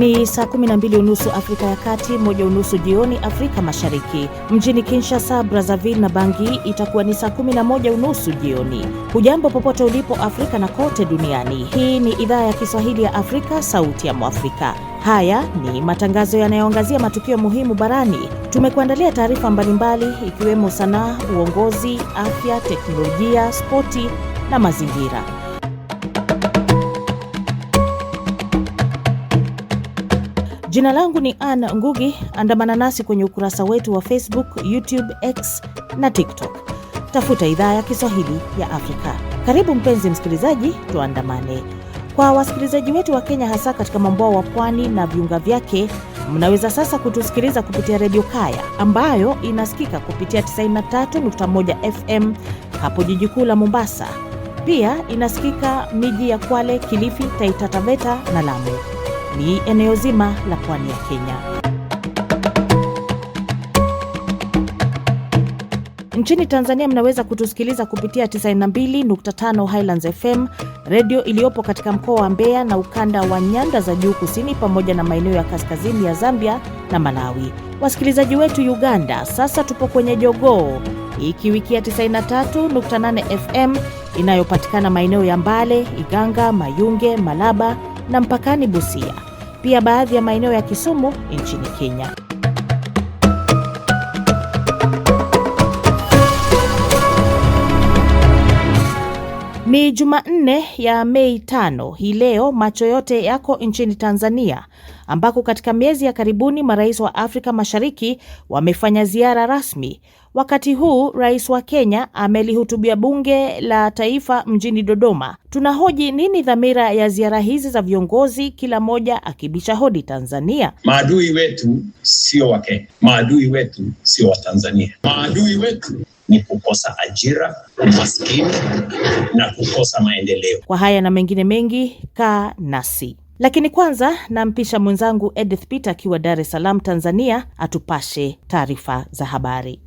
Ni saa 12:30 Afrika ya Kati, 1:30 jioni Afrika Mashariki. Mjini Kinshasa, Brazzaville na Bangui itakuwa ni saa 11:30 jioni. Hujambo popote ulipo Afrika na kote duniani. Hii ni idhaa ya Kiswahili ya Afrika, sauti ya Mwafrika. Haya ni matangazo yanayoangazia matukio muhimu barani. Tumekuandalia taarifa mbalimbali ikiwemo sanaa, uongozi, afya, teknolojia, spoti na mazingira. Jina langu ni Anna Ngugi. Andamana nasi kwenye ukurasa wetu wa Facebook, YouTube, X na TikTok. Tafuta idhaa ya Kiswahili ya Afrika. Karibu mpenzi msikilizaji, tuandamane. Kwa wasikilizaji wetu wa Kenya, hasa katika mwambao wa pwani na viunga vyake, mnaweza sasa kutusikiliza kupitia Radio Kaya ambayo inasikika kupitia 93.1 FM hapo jiji kuu la Mombasa. Pia inasikika miji ya Kwale, Kilifi, Taita Taveta na Lamu. Ni eneo zima la pwani ya Kenya. Nchini Tanzania mnaweza kutusikiliza kupitia 92.5 Highlands FM, redio iliyopo katika mkoa wa Mbeya na ukanda wa nyanda za juu kusini pamoja na maeneo ya kaskazini ya Zambia na Malawi. Wasikilizaji wetu Uganda, sasa tupo kwenye Jogoo ikiwikia 93.8 FM inayopatikana maeneo ya Mbale, Iganga, Mayunge, Malaba na mpakani Busia. Pia baadhi ya maeneo ya Kisumu nchini Kenya. Ni Jumanne ya Mei 5 hii leo. Macho yote yako nchini Tanzania ambako katika miezi ya karibuni marais wa Afrika Mashariki wamefanya ziara rasmi. Wakati huu rais wa Kenya amelihutubia bunge la taifa mjini Dodoma. Tunahoji nini dhamira ya ziara hizi za viongozi, kila moja akibisha hodi Tanzania. Maadui wetu sio wa Kenya, maadui wetu sio wa Tanzania. Maadui wetu ni kukosa ajira, umaskini na kukosa maendeleo. Kwa haya na mengine mengi, kaa nasi. Lakini kwanza nampisha mwenzangu Edith Peter akiwa Dar es Salaam, Tanzania, atupashe taarifa za habari.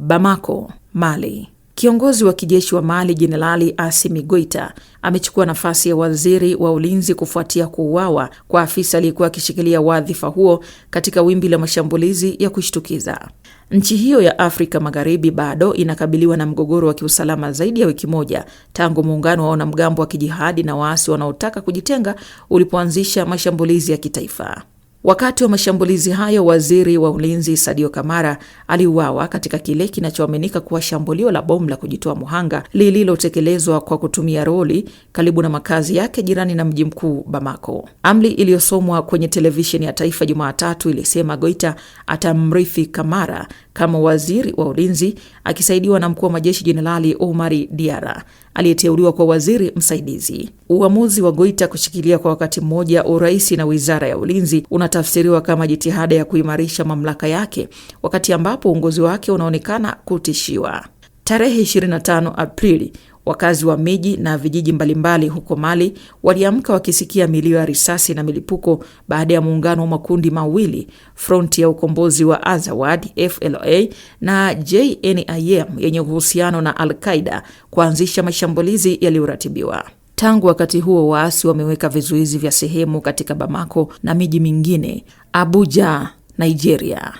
Bamako, Mali. Kiongozi wa kijeshi wa Mali Jenerali Assimi Goita amechukua nafasi ya waziri wa ulinzi kufuatia kuuawa kwa afisa aliyekuwa akishikilia wadhifa huo katika wimbi la mashambulizi ya kushtukiza. Nchi hiyo ya Afrika Magharibi bado inakabiliwa na mgogoro wa kiusalama zaidi ya wiki moja tangu muungano wa wanamgambo wa kijihadi na waasi wanaotaka kujitenga ulipoanzisha mashambulizi ya kitaifa. Wakati wa mashambulizi hayo, waziri wa ulinzi Sadio Kamara aliuawa katika kile kinachoaminika kuwa shambulio la bomu la kujitoa muhanga lililotekelezwa kwa kutumia roli karibu na makazi yake jirani na mji mkuu Bamako. Amri iliyosomwa kwenye televisheni ya taifa Jumatatu ilisema Goita atamrithi Kamara kama waziri wa ulinzi akisaidiwa na mkuu wa majeshi Jenerali Omari Diara aliyeteuliwa kwa waziri msaidizi. Uamuzi wa Goita kushikilia kwa wakati mmoja urais na wizara ya ulinzi unatafsiriwa kama jitihada ya kuimarisha mamlaka yake wakati ambapo uongozi wake unaonekana kutishiwa. Tarehe 25 Aprili, wakazi wa miji na vijiji mbalimbali huko Mali waliamka wakisikia milio ya risasi na milipuko baada ya muungano wa makundi mawili, Front ya Ukombozi wa Azawad FLA na JNIM yenye uhusiano na Al-Qaeda kuanzisha mashambulizi yaliyoratibiwa. Tangu wakati huo waasi wameweka vizuizi vya sehemu katika Bamako na miji mingine. Abuja, Nigeria.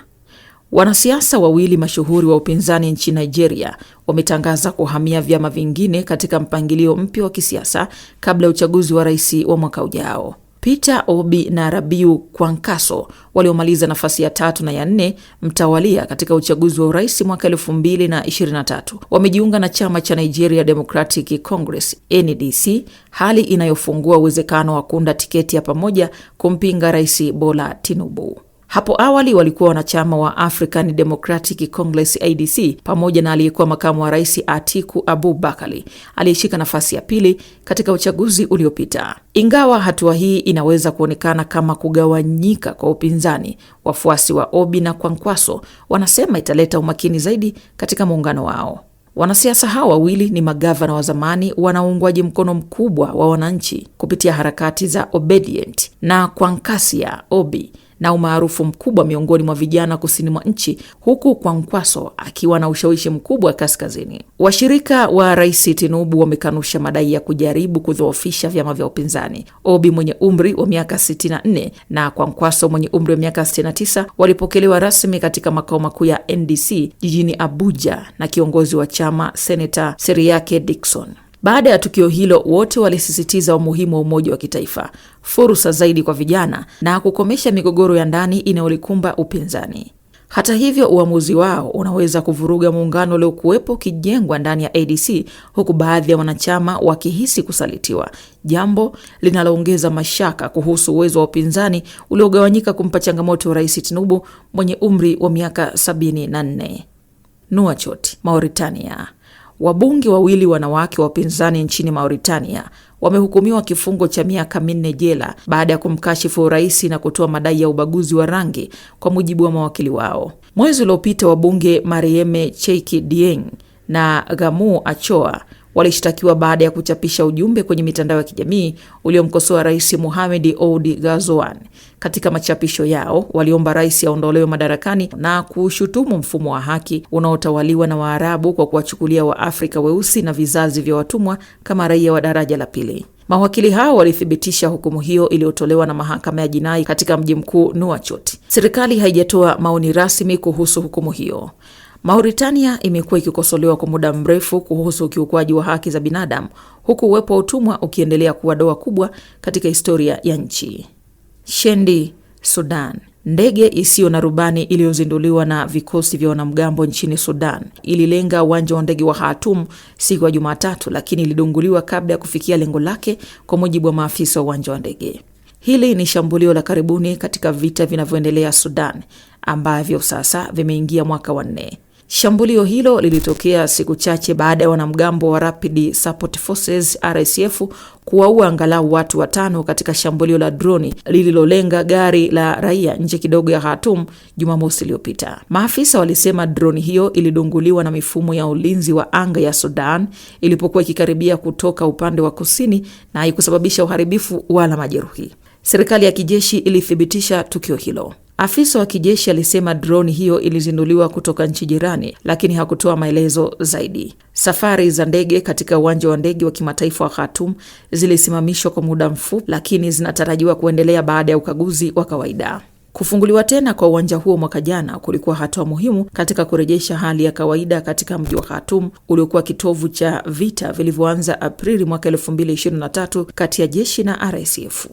Wanasiasa wawili mashuhuri wa upinzani nchini Nigeria wametangaza kuhamia vyama vingine katika mpangilio mpya wa kisiasa kabla ya uchaguzi wa rais wa mwaka ujao. Peter Obi na Rabiu Kwankwaso waliomaliza nafasi ya 3 na ya 4 mtawalia katika uchaguzi wa urais mwaka 2023 wamejiunga na chama cha Nigeria Democratic Congress NDC, hali inayofungua uwezekano wa kuunda tiketi ya pamoja kumpinga Rais Bola Tinubu. Hapo awali walikuwa wanachama wa African Democratic Congress ADC pamoja na aliyekuwa makamu wa rais Atiku Abubakar aliyeshika nafasi ya 2 katika uchaguzi uliopita. Ingawa hatua hii inaweza kuonekana kama kugawanyika kwa upinzani, wafuasi wa Obi na Kwankwaso wanasema italeta umakini zaidi katika muungano wao. Wanasiasa hawa wawili ni magavana wa zamani wanaoungwaji mkono mkubwa wa wananchi kupitia harakati za Obedient, na Kwankwasia Obi na umaarufu mkubwa miongoni mwa vijana kusini mwa nchi, huku Kwankwaso akiwa na ushawishi mkubwa kaskazini. Washirika wa Rais Tinubu wamekanusha madai ya kujaribu kudhoofisha vyama vya upinzani. Obi mwenye umri wa miaka 64 na Kwankwaso mwenye umri wa miaka 69 walipokelewa rasmi katika makao makuu ya NDC jijini Abuja na kiongozi wa chama Senator Seriake Dickson. Baada ya tukio hilo, wote walisisitiza umuhimu wa umoja wa kitaifa, fursa zaidi kwa vijana na kukomesha migogoro ya ndani inayolikumba upinzani. Hata hivyo, uamuzi wao unaweza kuvuruga muungano uliokuwepo kijengwa ndani ya ADC, huku baadhi ya wanachama wakihisi kusalitiwa, jambo linaloongeza mashaka kuhusu uwezo wa upinzani uliogawanyika kumpa changamoto Rais Tinubu mwenye umri wa miaka 74. Nouakchott, Mauritania. Wabunge wawili wanawake wa upinzani nchini Mauritania wamehukumiwa kifungo cha miaka 4 jela baada ya kumkashifu rais na kutoa madai ya ubaguzi wa rangi, kwa mujibu wa mawakili wao. Mwezi uliopita, wabunge Marieme Cheikh Dieng na Gamou Achoa walishtakiwa baada ya kuchapisha ujumbe kwenye mitandao ya kijamii uliomkosoa Rais Mohamed Ould Ghazouani. Katika machapisho yao, waliomba rais aondolewe madarakani na kushutumu mfumo wa haki unaotawaliwa na Waarabu kwa kuwachukulia Waafrika weusi na vizazi vya watumwa kama raia wa daraja la pili. Mawakili hao walithibitisha hukumu hiyo iliyotolewa na mahakama ya jinai katika mji mkuu Nouakchott. Serikali haijatoa maoni rasmi kuhusu hukumu hiyo. Mauritania imekuwa ikikosolewa kwa muda mrefu kuhusu ukiukwaji wa haki za binadamu, huku uwepo wa utumwa ukiendelea kuwa doa kubwa katika historia ya nchi. Shendi, Sudan. Ndege isiyo na rubani iliyozinduliwa na vikosi vya wanamgambo nchini Sudan ililenga uwanja wa ndege wa Khartoum siku ya Jumatatu, lakini ilidunguliwa kabla ya kufikia lengo lake, kwa mujibu wa maafisa wa uwanja wa ndege. Hili ni shambulio la karibuni katika vita vinavyoendelea Sudan, ambavyo sasa vimeingia mwaka wa 4. Shambulio hilo lilitokea siku chache baada ya wanamgambo wa Rapid Support Forces RSF kuwaua angalau watu 5 katika shambulio la droni lililolenga gari la raia nje kidogo ya Khartoum Jumamosi iliyopita. Maafisa walisema droni hiyo ilidunguliwa na mifumo ya ulinzi wa anga ya Sudan ilipokuwa ikikaribia kutoka upande wa kusini na haikusababisha uharibifu wala majeruhi. Serikali ya kijeshi ilithibitisha tukio hilo. Afisa wa kijeshi alisema droni hiyo ilizinduliwa kutoka nchi jirani, lakini hakutoa maelezo zaidi. Safari za ndege katika uwanja wa ndege wa kimataifa wa Khartoum zilisimamishwa kwa muda mfupi, lakini zinatarajiwa kuendelea baada ya ukaguzi wa kawaida. Kufunguliwa tena kwa uwanja huo mwaka jana kulikuwa hatua muhimu katika kurejesha hali ya kawaida katika mji wa Khartoum uliokuwa kitovu cha vita vilivyoanza Aprili mwaka 2023 kati ya jeshi na RSF.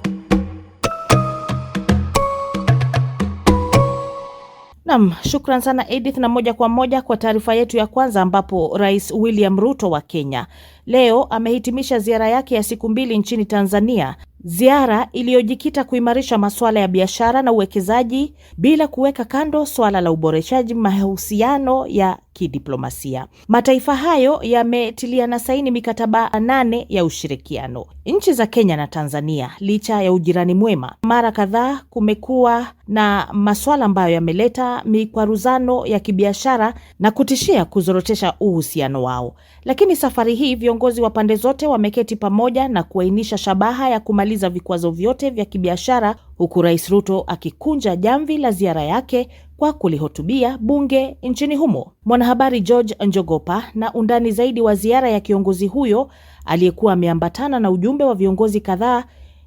Naam, shukran sana Edith, na moja kwa moja kwa taarifa yetu ya kwanza, ambapo Rais William Ruto wa Kenya leo amehitimisha ziara yake ya siku 2 nchini Tanzania, ziara iliyojikita kuimarisha masuala ya biashara na uwekezaji bila kuweka kando swala la uboreshaji mahusiano ya kidiplomasia. Mataifa hayo yametiliana saini mikataba 8 ya ushirikiano. Nchi za Kenya na Tanzania, licha ya ujirani mwema, mara kadhaa kumekuwa na masuala ambayo yameleta mikwaruzano ya kibiashara na kutishia kuzorotesha uhusiano wao. Lakini safari hii viongozi wa pande zote wameketi pamoja na kuainisha shabaha ya kumaliza vikwazo vyote vya kibiashara, huku Rais Ruto akikunja jamvi la ziara yake kwa kulihutubia bunge nchini humo. Mwanahabari George Njogopa na undani zaidi wa ziara ya kiongozi huyo aliyekuwa ameambatana na ujumbe wa viongozi kadhaa,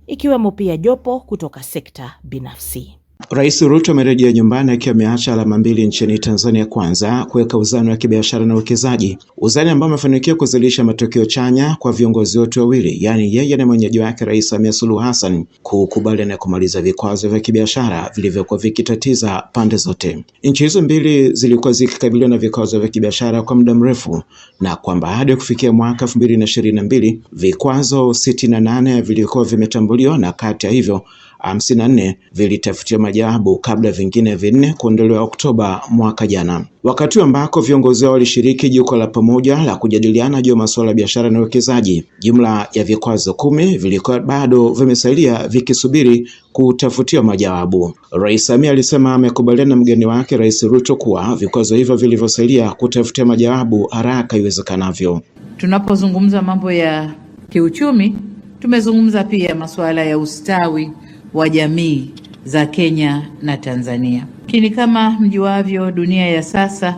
ikiwemo pia jopo kutoka sekta binafsi. Rais Ruto amerejea nyumbani akiwa ameacha alama 2 nchini Tanzania. Kwanza, kuweka uzani wa kibiashara na uwekezaji, uzani ambao umefanikiwa kuzalisha matokeo chanya kwa viongozi wote wawili, yani yeye na mwenyeji wake Rais Samia Suluhu Hassan, kukubaliana kumaliza vikwazo vya kibiashara vilivyokuwa vikitatiza pande zote. Nchi hizo mbili zilikuwa zikikabiliwa na vikwazo vya kibiashara kwa muda mrefu, na kwamba hadi kufikia mwaka 2022 vikwazo 68 vilikuwa vimetambuliwa, na kati ya hivyo 54 vilitafutiwa majawabu kabla vingine 4 kuondolewa Oktoba mwaka jana. Wakati ambako viongozi wao walishiriki jukwaa la pamoja la kujadiliana juu ya masuala ya biashara na uwekezaji, jumla ya vikwazo 10 vilikuwa bado vimesalia vikisubiri kutafutiwa majawabu. Rais Samia alisema amekubaliana na mgeni wake Rais Ruto kuwa vikwazo hivyo vilivyosalia kutafutiwa majawabu haraka iwezekanavyo. Tunapozungumza mambo ya kiuchumi, tumezungumza pia masuala ya ustawi wa jamii za Kenya na Tanzania. Lakini kama mjuavyo, dunia ya sasa,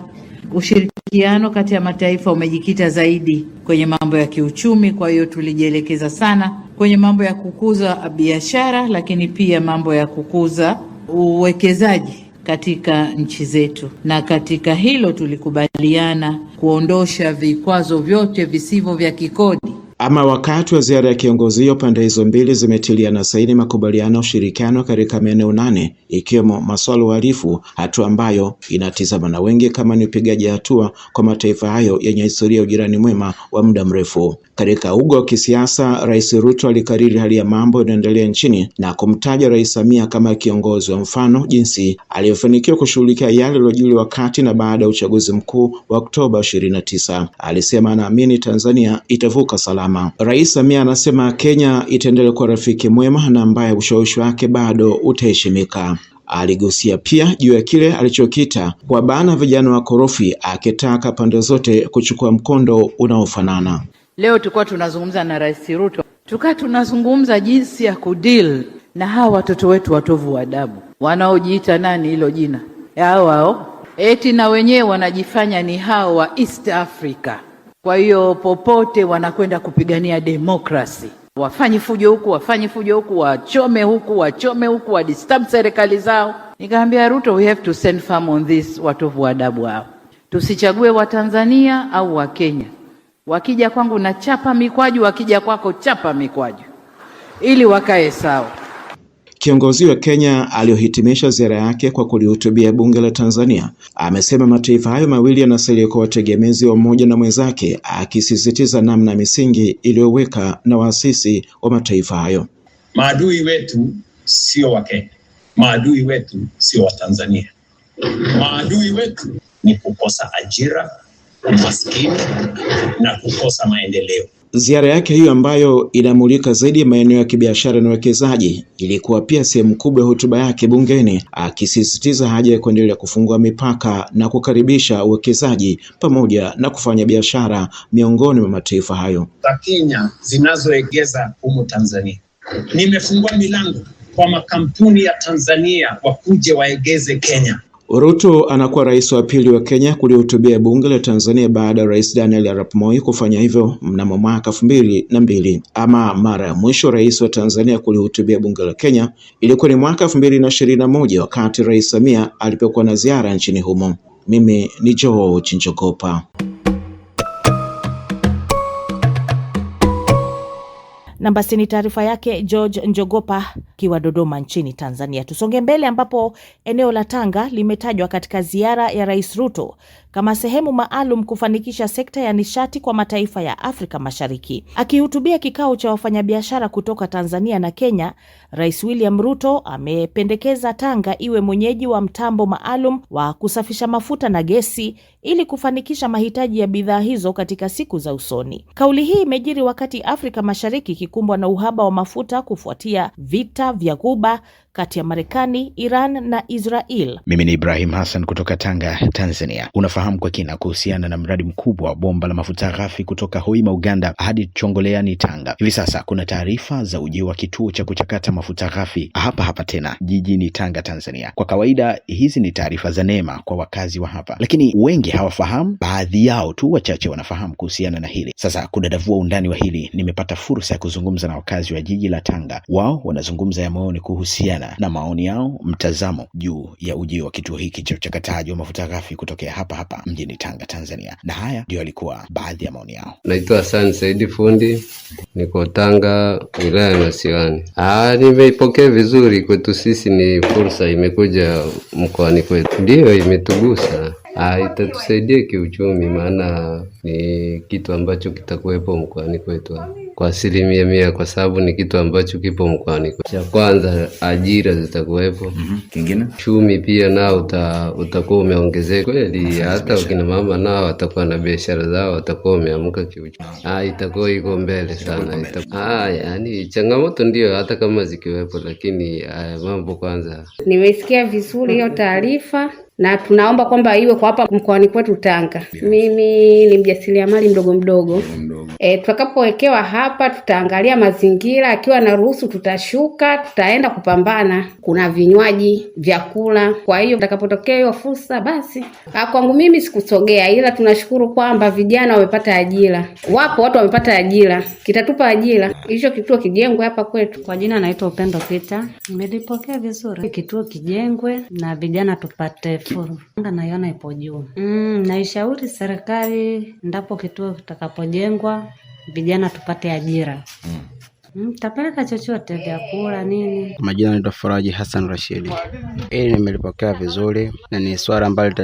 ushirikiano kati ya mataifa umejikita zaidi kwenye mambo ya kiuchumi. Kwa hiyo tulijielekeza sana kwenye mambo ya kukuza biashara, lakini pia mambo ya kukuza uwekezaji katika nchi zetu, na katika hilo tulikubaliana kuondosha vikwazo vyote visivyo vya kikodi. Ama wakati wa ziara ya kiongozi hiyo, pande hizo mbili zimetiliana saini makubaliano ya ushirikiano katika maeneo 8 ikiwemo masuala uhalifu, hatua ambayo inatizama na wengi kama ni upigaji hatua kwa mataifa hayo yenye historia ya ujirani mwema wa muda mrefu. Katika uga wa kisiasa, Rais Ruto alikariri hali ya mambo inaendelea nchini na kumtaja Rais Samia kama kiongozi wa mfano jinsi aliyofanikiwa kushughulikia yale yaliyojiri wakati na baada ya uchaguzi mkuu wa Oktoba 29. Alisema anaamini Tanzania itavuka salama. Rais Samia anasema Kenya itaendelea kuwa rafiki mwema na ambaye ushawishi wake bado utaheshimika. Aligusia pia juu ya kile alichokita kuwabana vijana wa korofi, akitaka pande zote kuchukua mkondo unaofanana. Leo tulikuwa tunazungumza na Rais Ruto, tunazungumza jinsi ya kudeal na hawa watoto wetu watovu wa adabu wanaojiita nani hilo jina hao eti na wenyewe wanajifanya ni hao wa East Africa. Kwa hiyo popote wanakwenda kupigania demokrasi, wafanye fujo huku, wachome huku, wa disturb serikali zao. Nikamwambia Ruto, we have to stand firm on this, watovu wa adabu hao. Tusichague wa Tanzania au wa Kenya. Wakija kwangu na chapa mikwaju, wakija kwako chapa mikwaju, ili wakae sawa. Kiongozi wa Kenya aliyohitimisha ziara yake kwa kulihutubia bunge la Tanzania amesema mataifa hayo mawili yanasalia kuwa wategemezi wa mmoja na mwenzake, akisisitiza namna misingi iliyoweka na waasisi wa mataifa hayo. Maadui wetu sio wa Kenya, maadui wetu sio wa Tanzania. Maadui wetu ni kukosa ajira, umaskini na kukosa maendeleo. Ziara yake hiyo ambayo inamulika zaidi maeneo ya kibiashara na uwekezaji ilikuwa pia sehemu kubwa ya hotuba yake bungeni, akisisitiza haja ya kuendelea kufungua mipaka na kukaribisha uwekezaji pamoja na kufanya biashara miongoni mwa mataifa hayo. Za Kenya zinazoegeza humu Tanzania, nimefungua milango kwa makampuni ya Tanzania wakuje waegeze Kenya. Ruto anakuwa rais wa pili wa Kenya kulihutubia bunge la Tanzania baada ya Rais Daniel Arap Moi kufanya hivyo mnamo mwaka 2002. Ama mara ya mwisho rais wa Tanzania kulihutubia bunge la Kenya ilikuwa ni mwaka 2021 wakati Rais Samia alipokuwa na ziara nchini humo. Mimi ni George Njogopa. Na basi ni taarifa yake George Njogopa kiwa Dodoma nchini Tanzania. Tusonge mbele ambapo eneo la Tanga limetajwa katika ziara ya Rais Ruto kama sehemu maalum kufanikisha sekta ya nishati kwa mataifa ya Afrika Mashariki. Akihutubia kikao cha wafanyabiashara kutoka Tanzania na Kenya, Rais William Ruto amependekeza Tanga iwe mwenyeji wa mtambo maalum wa kusafisha mafuta na gesi ili kufanikisha mahitaji ya bidhaa hizo katika siku za usoni. Kauli hii imejiri wakati Afrika Mashariki ikikumbwa na uhaba wa mafuta kufuatia vita vya Ghuba kati ya Marekani, Iran na Israel. Mimi ni Ibrahim Hassan kutoka Tanga, Tanzania. Unafahamu kwa kina kuhusiana na mradi mkubwa wa bomba la mafuta ghafi kutoka Hoima, Uganda hadi Chongoleani, Tanga. Hivi sasa kuna taarifa za ujio wa kituo cha kuchakata mafuta ghafi hapa tena jijini Tanga, Tanzania. Kwa kawaida hizi ni taarifa za neema kwa wakazi wa hapa, lakini wengi hawafahamu, baadhi yao tu wachache wanafahamu kuhusiana na hili. Sasa kudadavua undani wa hili, nimepata fursa ya kuzungumza na wakazi wa jiji la Tanga. Wao wanazungumza ya maoni kuhusiana na maoni yao, mtazamo juu ya ujio wa kituo hiki cha uchakataji wa mafuta ghafi kutokea hapa mjini Tanga, Tanzania. Na haya ndio alikuwa baadhi ya maoni yao. Naitwa Hassan Saidi Fundi, niko Tanga, wilaya ya Masiwani. Nimeipokea vizuri, kwetu sisi ni fursa imekuja mkoani kwetu. Ndio imetugusa. Itatusaidia kiuchumi, maana ni kitu ambacho kitakuwepo mkoani kwetu kwa 100%, kwa sababu ni kitu ambacho kipo mkoani kwetu. Cha kwanza ajira zitakuwepo. Kingine uchumi pia nao utakuwa umeongezeka kweli, hata wakina mama nao watakuwa na biashara zao, watakuwa wameamka kiuchumi. Itakuwa iko mbele sana. Yani changamoto ndio hata kama zikiwepo, lakini mambo kwanza. Nimesikia vizuri hiyo taarifa na tunaomba kwamba iwe kwa hapa mkoani kwetu Tanga. Mimi ni mjasiriamali mdogo. Tutakapowekewa hapa tutaangalia mazingira, akiwa na ruhusu tutashuka, tutaenda kupambana. Kuna vinywaji, vyakula. Kwa hiyo tutakapotokea hiyo fursa basi. Kwangu mimi sikusogea, ila tunashukuru kwamba vijana wamepata ajira. Wapo watu wamepata ajira. Kitatupa ajira. Hicho kituo kijengwe hapa kwetu. Kwa jina naitwa Upendo Peter. Nimepokea vizuri. Kituo kijengwe na vijana tupate fursa. Naiona ipo juu. Naishauri serikali ndapo kituo kitakapojengwa vijana tupate ajira. Tapeleka chochote vyakula nini. Majina naitwa Faraji Hassan Rashidi. Hili nimelipokea vizuri na ni swala ambalo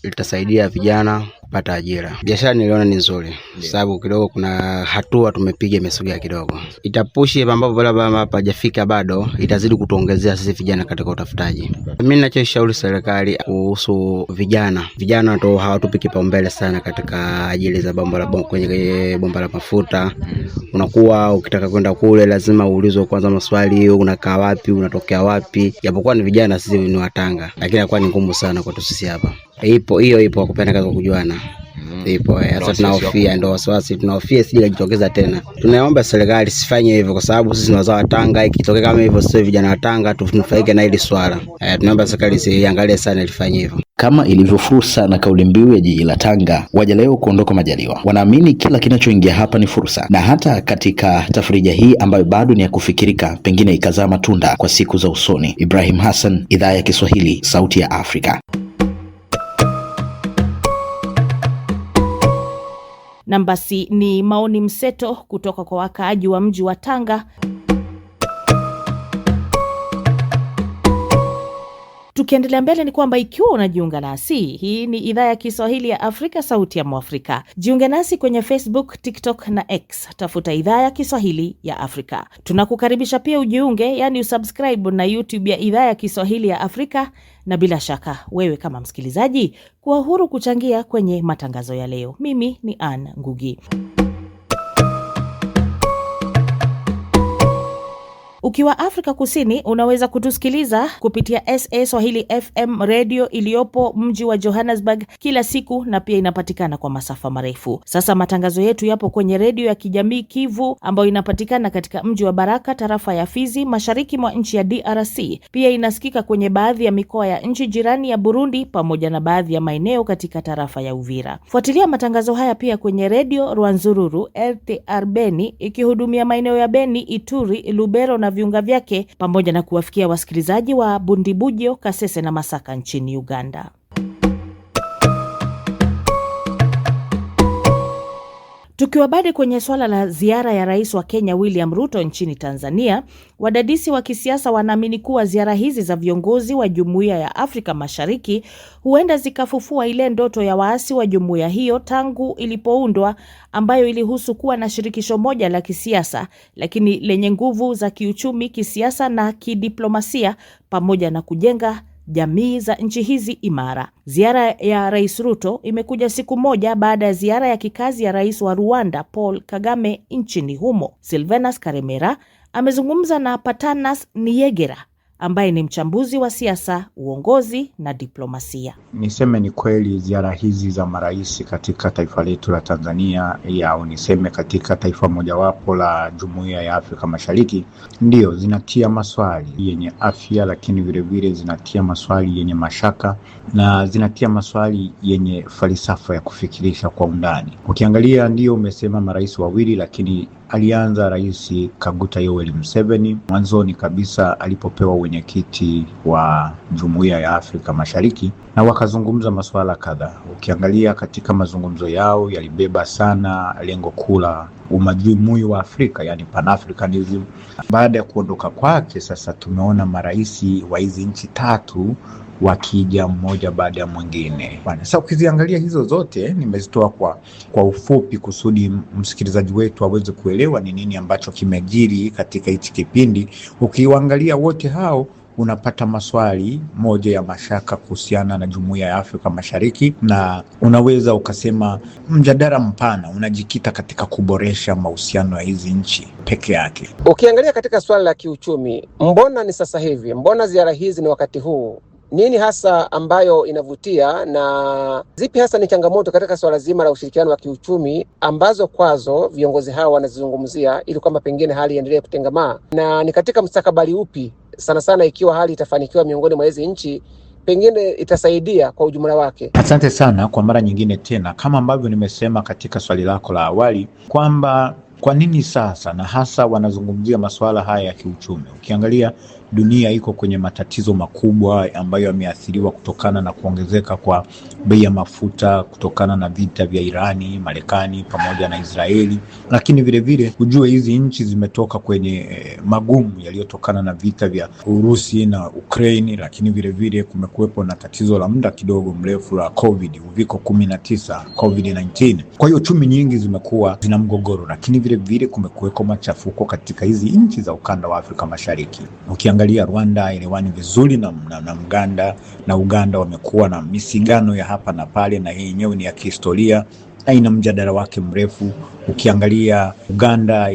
litasaidia vijana kupata ajira. Biashara niliona ni nzuri sababu kidogo kuna hatua tumepiga imesogea kidogo. Itapushi ambapo bado hapajafika bado, itazidi kutuongezea sisi vijana katika utafutaji. Mimi ninachoshauri serikali kuhusu vijana ndio hawatupi kipaumbele sana katika ajili za kwenye bomba la mafuta. Unakuwa ukitaka kwenda kule lazima uulizwe kwanza maswali, unakaa wapi, unatokea wapi. Japokuwa ni vijana sisi ni wa Tanga, lakini inakuwa ni ngumu sana kwetu sisi hapa. Ipo kupenda kazi kujuana. Ipo sasa tunahofia, ndio wasiwasi tunahofia sije kujitokeza tena. Tunaomba serikali sifanye hivyo kwa sababu sisi ni wazao wa Tanga. Ikitokea kama hivyo sisi vijana wa Tanga tunufaike na hili swala. Tunaomba serikali siangalie sana ilifanye hivyo. Kama ilivyo fursa na kauli mbiu ya jiji la Tanga, waja leo kuondoka majaliwa. Wanaamini kila kinachoingia hapa ni fursa, na hata katika tafrija hii ambayo bado ni ya kufikirika, pengine ikazaa matunda kwa siku za usoni. Ibrahim Hassan, Idhaa ya Kiswahili, Sauti ya Afrika. Nambasi ni maoni mseto kutoka kwa wakaaji wa mji wa Tanga. Tukiendelea mbele ni kwamba ikiwa unajiunga nasi, hii ni Idhaa ya Kiswahili ya Afrika, Sauti ya Mwafrika. Jiunge nasi kwenye Facebook, TikTok na X. Tafuta Idhaa ya Kiswahili ya Afrika. Tunakukaribisha pia ujiunge, yani usubscribe na YouTube ya Idhaa ya Kiswahili ya Afrika, na bila shaka wewe kama msikilizaji kuwa huru kuchangia kwenye matangazo ya leo. Mimi ni Anna Ngugi. Ukiwa Afrika Kusini unaweza kutusikiliza kupitia SA Swahili FM radio iliyopo mji wa Johannesburg kila siku, na pia inapatikana kwa masafa marefu. Sasa matangazo yetu yapo kwenye redio ya kijamii Kivu ambayo inapatikana katika mji wa Baraka, tarafa ya Fizi, mashariki mwa nchi ya DRC. Pia inasikika kwenye baadhi ya mikoa ya nchi jirani ya Burundi pamoja na baadhi ya maeneo katika tarafa ya Uvira. Fuatilia matangazo haya pia kwenye redio Rwanzururu RTR Beni ikihudumia maeneo ya Beni, Ituri, Lubero na viunga vyake, pamoja na kuwafikia wasikilizaji wa Bundibugyo, Kasese na Masaka nchini Uganda. Tukiwa bado kwenye swala la ziara ya Rais wa Kenya William Ruto nchini Tanzania, wadadisi wa kisiasa wanaamini kuwa ziara hizi za viongozi wa Jumuiya ya Afrika Mashariki huenda zikafufua ile ndoto ya waasi wa jumuiya hiyo tangu ilipoundwa, ambayo ilihusu kuwa na shirikisho moja la kisiasa lakini lenye nguvu za kiuchumi, kisiasa na kidiplomasia, pamoja na kujenga jamii za nchi hizi imara. Ziara ya Rais Ruto imekuja siku moja baada ya ziara ya kikazi ya Rais wa Rwanda Paul Kagame nchini humo. Silvanus Karemera amezungumza na Patanas Niyegera ambaye ni mchambuzi wa siasa, uongozi na diplomasia. Niseme ni kweli ziara hizi za marais katika taifa letu la Tanzania, au niseme katika taifa mojawapo la Jumuiya ya Afrika Mashariki, ndio zinatia maswali yenye afya, lakini vile vile zinatia maswali yenye mashaka na zinatia maswali yenye falsafa ya kufikirisha kwa undani. Ukiangalia ndio umesema marais wawili, lakini alianza Rais Kaguta Yoweri Museveni mwanzoni kabisa alipopewa wenyekiti wa Jumuiya ya Afrika Mashariki, na wakazungumza masuala kadhaa. Ukiangalia katika mazungumzo yao yalibeba sana lengo kuu la umajumui wa Afrika, yani Pan-Africanism. Baada ya kuondoka kwake, sasa tumeona marais wa hizi nchi tatu wakija mmoja baada ya mwingine. Sasa ukiziangalia hizo zote nimezitoa kwa ufupi kusudi msikilizaji wetu aweze kuelewa ni nini ambacho kimejiri katika hichi kipindi. Ukiangalia wote hao unapata maswali moja ya mashaka kuhusiana na Jumuiya ya Afrika Mashariki, na unaweza ukasema mjadala mpana unajikita katika kuboresha mahusiano ya hizi nchi peke yake. Ukiangalia katika swala la kiuchumi, mbona ni sasa hivi, mbona ziara hizi ni wakati huu nini hasa ambayo inavutia na zipi hasa ni changamoto katika swala zima la ushirikiano wa kiuchumi ambazo kwazo viongozi hao wanazizungumzia ili kwamba pengine hali iendelee kutengamaa, na ni katika mustakabali upi sana sana ikiwa hali itafanikiwa miongoni mwa hizi nchi pengine itasaidia kwa ujumla wake? Asante sana kwa mara nyingine tena, kama ambavyo nimesema katika swali lako la awali kwamba kwa nini sasa na hasa wanazungumzia masuala haya ya kiuchumi. Ukiangalia dunia iko kwenye matatizo makubwa ambayo yameathiriwa kutokana na kuongezeka kwa bei ya mafuta, kutokana na vita vya Irani, Marekani pamoja na Israeli. Lakini vile vile ujue hizi nchi zimetoka kwenye magumu yaliyotokana na vita vya Urusi na Ukraini, lakini vile vile kumekuwepo na tatizo la muda kidogo mrefu la uviko 19, COVID-19. Kwa hiyo uchumi nyingi zimekuwa zina mgogoro, lakini vile vile kumekuwepo machafuko katika hizi nchi za ukanda wa Afrika Mashariki. Ukiangalia Rwanda ilewani vizuri na Uganda wamekuwa na misigano ya hapa na pale, na hii yenyewe ni ya kihistoria na ina mjadala wake mrefu. Ukiangalia Uganda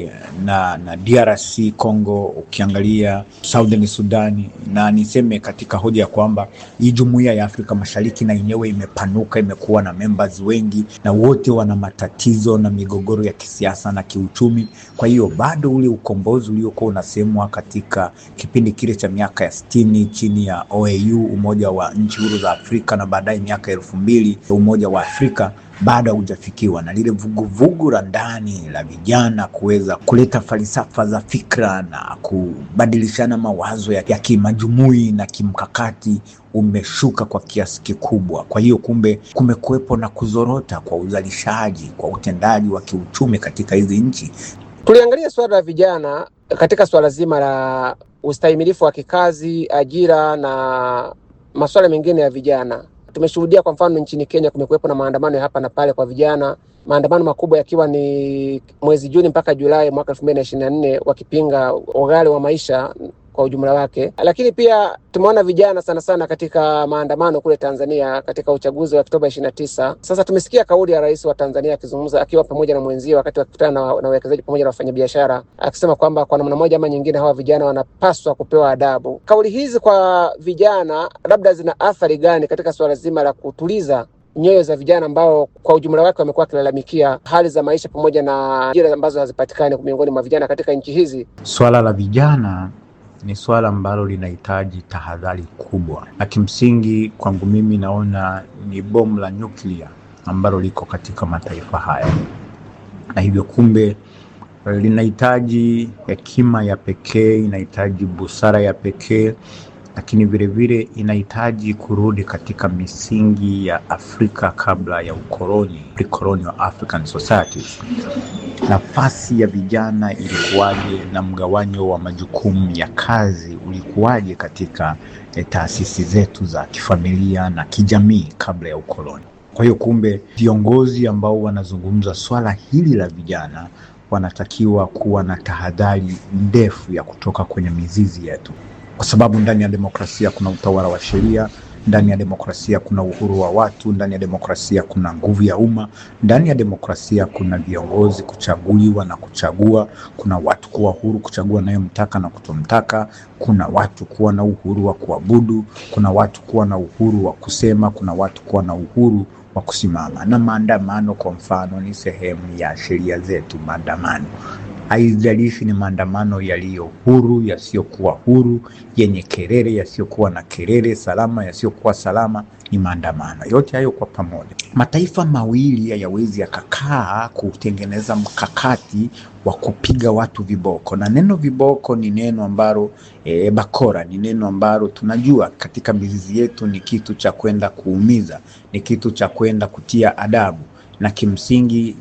na DRC Congo, ukiangalia Southern Sudan, na niseme katika hoja ya kwamba hii jumuiya ya Afrika Mashariki na yenyewe imepanuka, imekuwa na members wengi na wote wana matatizo na migogoro ya kisiasa na kiuchumi. Kwa hiyo bado ule ukombozi uliokuwa unasemwa katika kipindi kile cha miaka ya 60 chini ya OAU, Umoja wa Nchi Huru za Afrika, na baadaye miaka 2000 Umoja wa Afrika, bado hujafikiwa na lile vuguvugu la ndani la vijana kuweza kuleta falsafa za fikra na kubadilishana mawazo ya kimajumui na kimkakati umeshuka kwa kiasi kikubwa. Kwa hiyo kumbe kumekuwepo na kuzorota kwa uzalishaji, kwa utendaji wa kiuchumi katika hizi nchi. Tuliangalia swala la vijana katika swala zima la ustahimilifu wa kikazi, ajira na masuala mengine ya vijana. Tumeshuhudia kwa mfano nchini Kenya kumekuwepo na maandamano ya hapa na pale kwa vijana, maandamano makubwa yakiwa ni mwezi Juni mpaka Julai mwaka 2024 wakipinga ughali wa maisha kwa ujumla wake. Lakini pia tumeona vijana sana sana katika maandamano kule Tanzania katika uchaguzi wa Oktoba 29. Sasa tumesikia kauli ya rais wa Tanzania akizungumza akiwa pamoja na mwenzio wakati wakikutana na wawekezaji pamoja na wafanyabiashara, akisema kwamba kwa namna moja ama nyingine hawa vijana wanapaswa kupewa adabu. Kauli hizi kwa vijana labda zina athari gani katika swala zima la kutuliza nyoyo za vijana ambao kwa ujumla wake wamekuwa wakilalamikia hali za maisha pamoja na ajira ambazo hazipatikani miongoni mwa vijana katika nchi hizi? Swala la vijana ni swala ambalo linahitaji tahadhari kubwa, na kimsingi kwangu mimi naona ni bomu la nyuklia ambalo liko katika mataifa haya, na hivyo kumbe linahitaji hekima ya pekee, inahitaji busara ya pekee, lakini vile vile inahitaji kurudi katika misingi ya Afrika kabla ya ukoloni, pre-colonial African societies. Nafasi ya vijana ilikuwaje na mgawanyo wa majukumu ya kazi ulikuwaje katika taasisi zetu za kifamilia na kijamii kabla ya ukoloni. Kwa hiyo kumbe viongozi ambao wanazungumza swala hili la vijana wanatakiwa kuwa na tahadhari ndefu ya kutoka kwenye mizizi yetu, kwa sababu ndani ya demokrasia kuna utawala wa sheria, ndani ya demokrasia kuna uhuru wa watu, ndani ya demokrasia kuna nguvu ya umma, ndani ya demokrasia kuna viongozi kuchaguliwa na kuchagua, kuna watu kuwa huru kuchagua anayemtaka na kutomtaka, kuna watu kuwa na uhuru wa kuabudu, kuna watu kuwa na uhuru wa kusema, kuna watu kuwa na uhuru wa kusimama. Na maandamano kwa mfano ni sehemu ya sheria zetu. Maandamano haijalishi ni maandamano yaliyo huru, yasiyokuwa huru, yenye kelele, yasiyokuwa na kelele, salama, yasiyokuwa salama, ni maandamano. Yote hayo kwa pamoja. Mataifa mawili hayawezi yakakaa kutengeneza mkakati wa kupiga watu viboko. Na neno viboko ni neno ambalo bakora ni neno ambalo tunajua katika mizizi yetu ni kitu cha kwenda kuumiza, ni kitu cha kwenda kutia adabu. Na kimsingi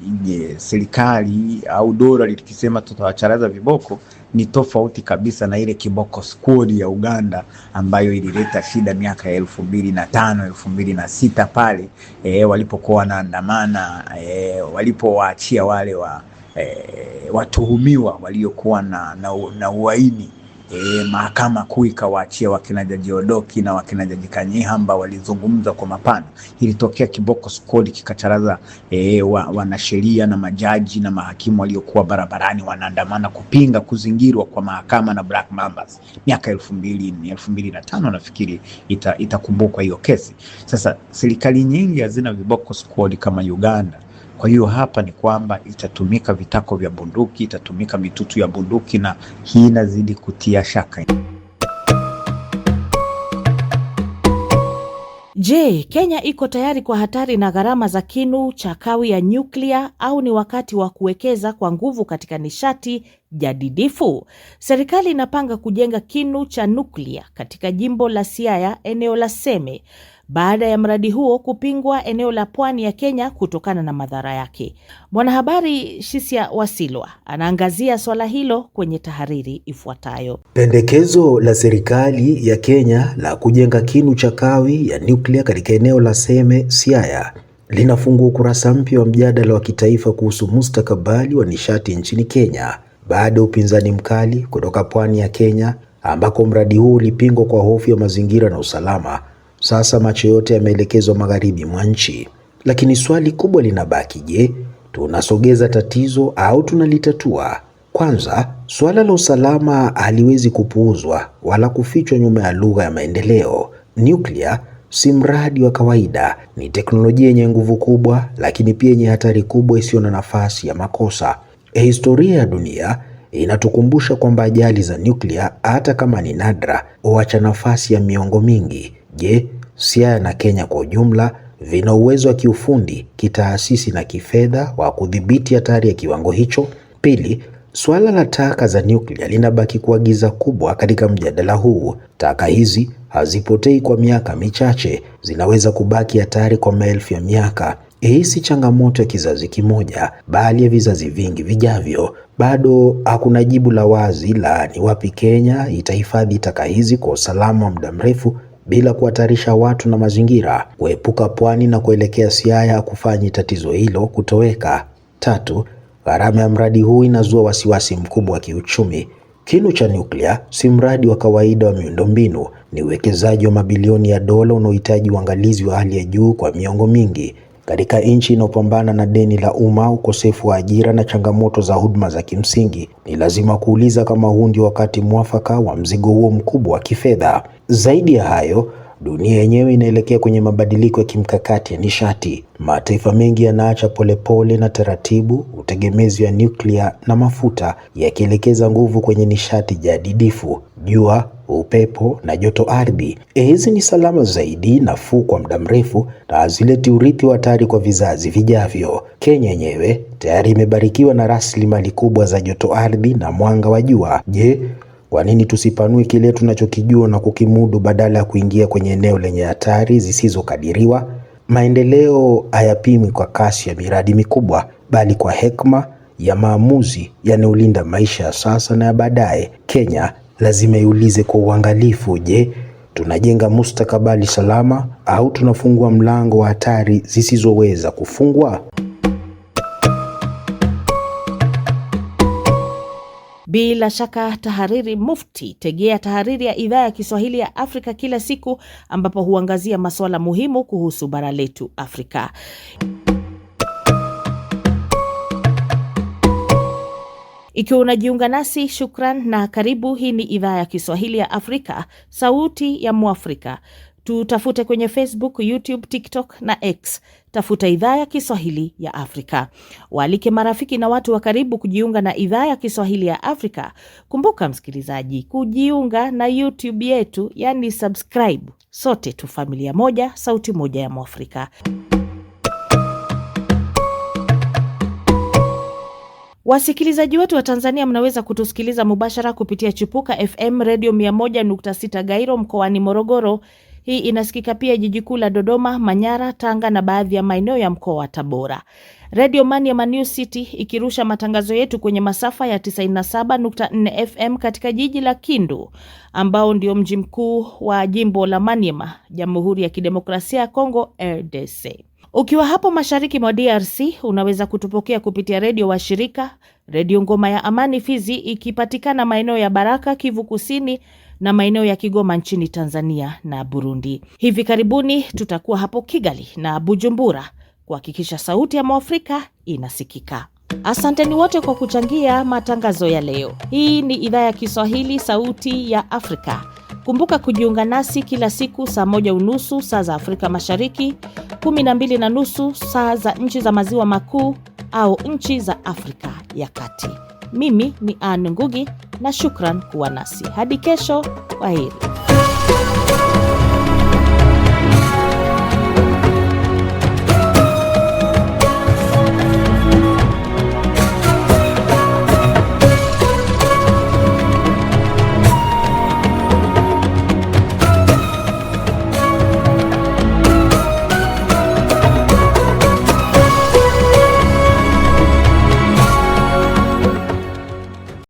serikali au dola likisema tutawacharaza viboko ni tofauti kabisa na ile kiboko squad ya Uganda ambayo ilileta shida miaka ya 2005 2006 pale walipokuwa wanaandamana, walipowaachia wale watuhumiwa waliokuwa na uhaini mahakama kuu ikawaachia wakina Jaji Odoki na wakina Jaji Kanyihamba, walizungumza kwa mapana. Ilitokea kiboko skoli kikacharaza wanasheria na majaji na mahakimu waliokuwa barabarani wanaandamana kupinga kuzingirwa kwa mahakama na Black Mambas miaka 2005 nafikiri itakumbukwa hiyo kesi. Sasa serikali nyingi hazina viboko skoli kama Uganda. Kwa hiyo hapa ni kwamba itatumika vitako vya bunduki, itatumika mitutu ya bunduki, na hii inazidi kutia shaka. Je, Kenya iko tayari kwa hatari na gharama za kinu cha kawi ya nyuklia, au ni wakati wa kuwekeza kwa nguvu katika nishati jadidifu? Serikali inapanga kujenga kinu cha nuklia katika jimbo la Siaya, eneo la Seme, baada ya mradi huo kupingwa eneo la pwani ya Kenya kutokana na madhara yake. Mwanahabari Shisia Wasilwa anaangazia swala hilo kwenye tahariri ifuatayo. Pendekezo la serikali ya Kenya la kujenga kinu cha kawi ya nyuklia katika eneo la Seme, Siaya, linafungua ukurasa mpya wa mjadala wa kitaifa kuhusu mustakabali wa nishati nchini Kenya, baada ya upinzani mkali kutoka pwani ya Kenya ambako mradi huu ulipingwa kwa hofu ya mazingira na usalama. Sasa macho yote yameelekezwa magharibi mwa nchi. Lakini swali kubwa linabaki, je, tunasogeza tatizo au tunalitatua? Kwanza, swala la usalama haliwezi kupuuzwa wala kufichwa nyuma ya lugha ya maendeleo. Nuclear si mradi wa kawaida, ni teknolojia yenye nguvu kubwa, lakini pia yenye hatari kubwa isiyo na nafasi ya makosa. Historia ya dunia inatukumbusha kwamba ajali za nuclear, hata kama ni nadra, huacha nafasi ya miongo mingi. Je, Siaya na Kenya kwa ujumla vina uwezo wa kiufundi, kitaasisi na kifedha wa kudhibiti hatari ya kiwango hicho? Pili, swala la taka za nuclear linabaki kuwa giza kubwa katika mjadala huu. Taka hizi hazipotei kwa miaka michache, zinaweza kubaki hatari kwa maelfu ya miaka. Hii si changamoto ya kizazi kimoja, bali ya vizazi vingi vijavyo. Bado hakuna jibu la wazi la ni wapi Kenya itahifadhi taka hizi kwa usalama wa muda mrefu bila kuhatarisha watu na mazingira. Kuepuka pwani na kuelekea Siaya kufanyi tatizo hilo kutoweka. Tatu, gharama ya mradi huu inazua wasiwasi mkubwa wa kiuchumi. Kinu cha nuclear si mradi wa kawaida wa miundombinu, ni uwekezaji wa mabilioni ya dola unaohitaji uangalizi wa hali ya juu kwa miongo mingi. Katika nchi inayopambana na deni la umma, ukosefu wa ajira na changamoto za huduma za kimsingi, ni lazima kuuliza kama huu ndio wakati mwafaka wa mzigo huo mkubwa wa kifedha. Zaidi ya hayo, dunia yenyewe inaelekea kwenye mabadiliko ya kimkakati ya nishati. Mataifa mengi yanaacha polepole na taratibu utegemezi wa nuclear na mafuta, yakielekeza nguvu kwenye nishati jadidifu, jua, upepo na joto ardhi. Hizi ni salama zaidi, nafuu kwa muda mrefu, na hazileti urithi wa hatari kwa vizazi vijavyo. Kenya yenyewe tayari imebarikiwa na rasilimali kubwa za joto ardhi na mwanga wa jua. Je, kwa nini tusipanue kile tunachokijua na kukimudu badala ya kuingia kwenye eneo lenye hatari zisizokadiriwa? Maendeleo hayapimwi kwa kasi ya miradi mikubwa, bali kwa hekima ya maamuzi yanayolinda maisha ya sasa na ya baadaye. Kenya lazima iulize kwa uangalifu, je, tunajenga mustakabali salama au tunafungua mlango wa hatari zisizoweza kufungwa? Bila shaka tahariri mufti. Tegea tahariri ya idhaa ya Kiswahili ya Afrika kila siku, ambapo huangazia masuala muhimu kuhusu bara letu Afrika. Ikiwa unajiunga nasi, shukran na karibu. Hii ni idhaa ya Kiswahili ya Afrika, sauti ya Mwafrika. Tutafute kwenye Facebook, YouTube, TikTok na X. Tafuta idhaa ya Kiswahili ya Afrika. Waalike marafiki na watu wa karibu kujiunga na idhaa ya Kiswahili ya Afrika. Kumbuka msikilizaji, kujiunga na YouTube yetu, yani subscribe. Sote tu familia moja, sauti moja ya Mwafrika. Wasikilizaji wetu wa Tanzania, mnaweza kutusikiliza mubashara kupitia Chipuka FM Radio 101.6 Gairo mkoani Morogoro. Hii inasikika pia jiji kuu la Dodoma, Manyara, Tanga na baadhi ya maeneo ya mkoa wa Tabora. Radio Maniema New City ikirusha matangazo yetu kwenye masafa ya 97.4 FM katika jiji la Kindu, ambao ndio mji mkuu wa jimbo la Maniema, Jamhuri ya Kidemokrasia ya Kongo, RDC. Ukiwa hapo mashariki mwa DRC, unaweza kutupokea kupitia redio wa shirika, Redio Ngoma ya Amani Fizi ikipatikana maeneo ya Baraka, Kivu Kusini na maeneo ya Kigoma nchini Tanzania na Burundi. Hivi karibuni tutakuwa hapo Kigali na Bujumbura kuhakikisha sauti ya Mwafrika inasikika. Asanteni wote kwa kuchangia matangazo ya leo. Hii ni idhaa ya Kiswahili Sauti ya Afrika. Kumbuka kujiunga nasi kila siku saa 1:30 saa za Afrika Mashariki, 12:30 saa za nchi za Maziwa Makuu au nchi za Afrika ya Kati. Mimi ni Anne Ngugi na shukran kuwa nasi. Hadi kesho, kwaheri.